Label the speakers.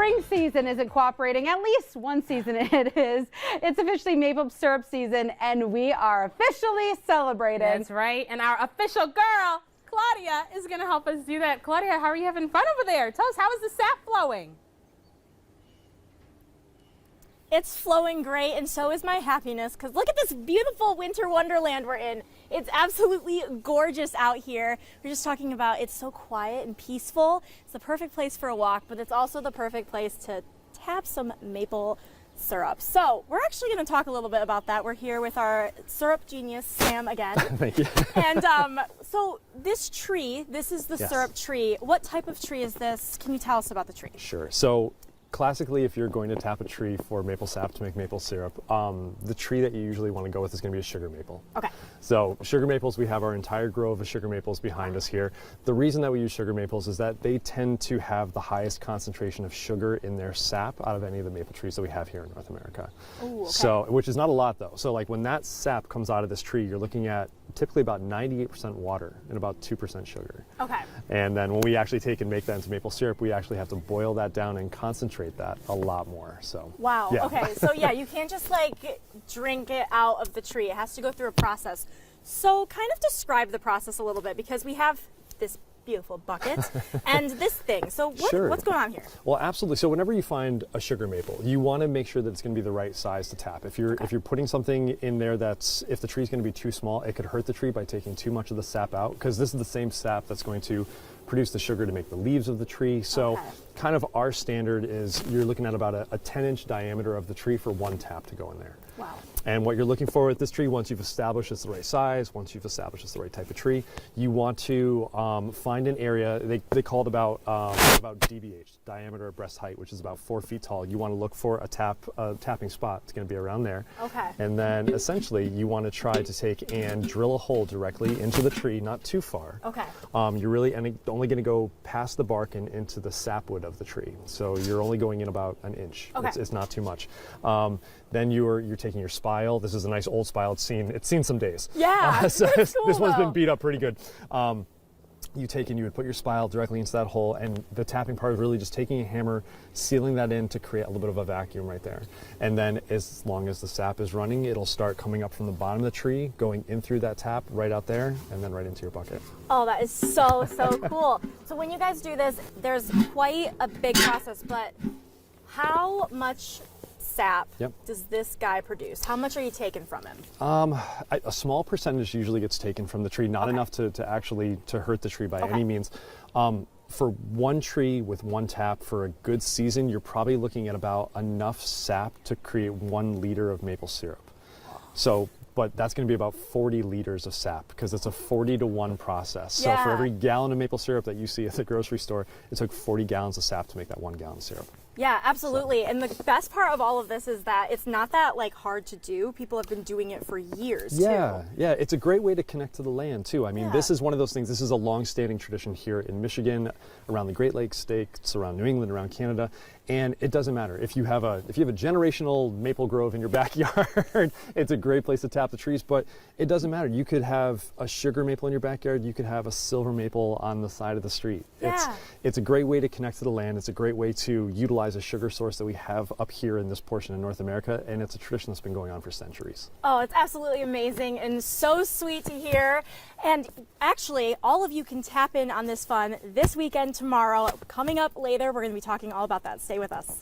Speaker 1: spring season isn't cooperating. At least one season it is. It's officially maple syrup season, and we are officially celebrating.
Speaker 2: That's right. And our official girl, Claudia, is going to help us do that. Claudia, how are you having fun over there? Tell us, how is the sap flowing?
Speaker 3: It's flowing great, and so is my happiness, because look at this beautiful winter wonderland we're in. It's absolutely gorgeous out here. We're just talking about it's so quiet and peaceful. It's the perfect place for a walk, but it's also the perfect place to tap some maple syrup. So we're actually going to talk a little bit about that. We're here with our syrup genius, Sam, again.
Speaker 4: Thank you.
Speaker 3: And so this tree, this is the syrup tree. What type of tree is this? Can you tell us about the tree?
Speaker 4: Sure. So classically, if you're going to tap a tree for maple sap to make maple syrup, the tree that you usually want to go with is going to be a sugar maple.
Speaker 3: Okay.
Speaker 4: So sugar maples, we have our entire grove of sugar maples behind us here. The reason that we use sugar maples is that they tend to have the highest concentration of sugar in their sap out of any of the maple trees that we have here in North America.
Speaker 3: Ooh, okay.
Speaker 4: So, which is not a lot though. So like when that sap comes out of this tree, you're looking at typically about 98% water and about 2% sugar.
Speaker 3: Okay.
Speaker 4: And then when we actually take and make that into maple syrup, we actually have to boil that down and concentrate that a lot more. So
Speaker 3: wow.
Speaker 4: yeah.
Speaker 3: Okay. So yeah, you can't just like drink it out of the tree. It has to go through a process. So kind of describe the process a little bit, because we have this beautiful bucket and this thing. So what's going on here?
Speaker 4: Well, absolutely. So whenever you find a sugar maple, you want to make sure that it's going to be the right size to tap. If you're putting something in there if the tree is going to be too small, it could hurt the tree by taking too much of the sap out, because this is the same sap that's going to produce the sugar to make the leaves of the tree. So kind of our standard is you're looking at about a 10-inch diameter of the tree for one tap to go in there.
Speaker 3: Wow.
Speaker 4: And what you're looking for with this tree, once you've established it's the right size, once you've established it's the right type of tree, you want to find an area, they call it about DBH, diameter of breast height, which is about 4 feet tall. You want to look for a tapping spot. It's going to be around there.
Speaker 3: Okay.
Speaker 4: And then essentially you want to try to take and drill a hole directly into the tree, not too far.
Speaker 3: Okay.
Speaker 4: You're really only going to go past the bark and into the sapwood of the tree. So you're only going in about an inch.
Speaker 3: Okay.
Speaker 4: It's not too much. Then you're taking your spile. This is a nice old spile. It's seen some days.
Speaker 3: Yeah.
Speaker 4: So
Speaker 3: cool,
Speaker 4: this one's been beat up pretty good. You would put your spile directly into that hole, and the tapping part is really just taking a hammer, sealing that in to create a little bit of a vacuum right there. And then as long as the sap is running, it'll start coming up from the bottom of the tree, going in through that tap right out there, and then right into your bucket.
Speaker 3: Oh, that is so cool. So when you guys do this, there's quite a big process, but how much sap does this guy produce? How much are you taking from him?
Speaker 4: A small percentage usually gets taken from the tree, not enough to actually hurt the tree by any means. For one tree with one tap for a good season, you're probably looking at about enough sap to create 1 liter of maple syrup. So, but that's going to be about 40 liters of sap, because it's a 40-to-1 process. So for every gallon of maple syrup that you see at the grocery store, it took 40 gallons of sap to make that 1 gallon of syrup.
Speaker 3: Yeah, absolutely. And the best part of all of this is that it's not that like hard to do. People have been doing it for years too.
Speaker 4: Yeah, it's a great way to connect to the land too. I mean, this is one of those things. This is a long-standing tradition here in Michigan, around the Great Lakes states, around New England, around Canada, and it doesn't matter if you have a generational maple grove in your backyard. It's a great place to tap the trees, but it doesn't matter. You could have a sugar maple in your backyard. You could have a silver maple on the side of the street.
Speaker 3: Yeah.
Speaker 4: It's a great way to connect to the land. It's a great way to utilize a sugar source that we have up here in this portion of North America, and it's a tradition that's been going on for centuries.
Speaker 3: Oh, it's absolutely amazing and so sweet to hear. And actually, all of you can tap in on this fun this weekend tomorrow. Coming up later, we're going to be talking all about that. Stay with us.